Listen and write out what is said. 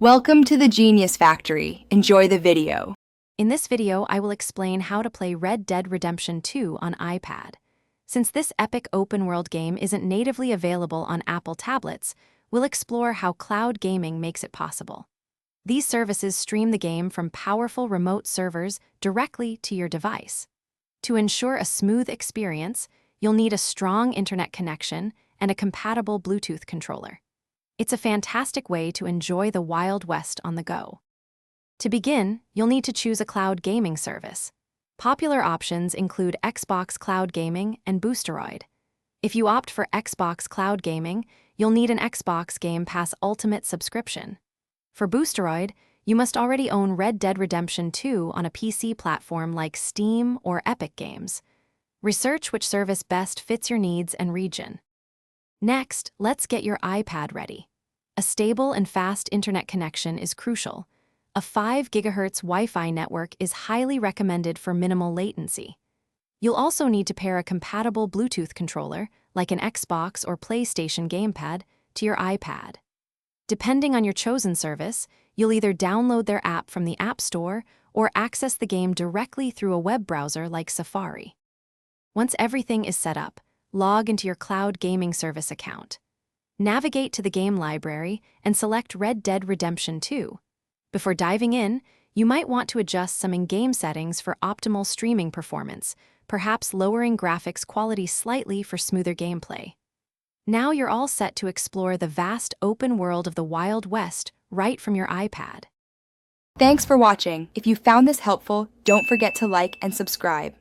Welcome to the Genius Factory. Enjoy the video. In this video, I will explain how to play Red Dead Redemption 2 on iPad. Since this epic open-world game isn't natively available on Apple tablets, we'll explore how cloud gaming makes it possible. These services stream the game from powerful remote servers directly to your device. To ensure a smooth experience, you'll need a strong internet connection and a compatible Bluetooth controller. It's a fantastic way to enjoy the Wild West on the go. To begin, you'll need to choose a cloud gaming service. Popular options include Xbox Cloud Gaming and Boosteroid. If you opt for Xbox Cloud Gaming, you'll need an Xbox Game Pass Ultimate subscription. For Boosteroid, you must already own Red Dead Redemption 2 on a PC platform like Steam or Epic Games. Research which service best fits your needs and region. Next, let's get your iPad ready. A stable and fast internet connection is crucial. A 5 GHz Wi-Fi network is highly recommended for minimal latency. You'll also need to pair a compatible Bluetooth controller, like an Xbox or PlayStation gamepad, to your iPad. Depending on your chosen service, you'll either download their app from the App Store or access the game directly through a web browser like Safari. Once everything is set up, log into your cloud gaming service account. Navigate to the game library and select Red Dead Redemption 2. Before diving in, you might want to adjust some in-game settings for optimal streaming performance, perhaps lowering graphics quality slightly for smoother gameplay. Now you're all set to explore the vast open world of the Wild West right from your iPad. Thanks for watching. If you found this helpful, don't forget to like and subscribe.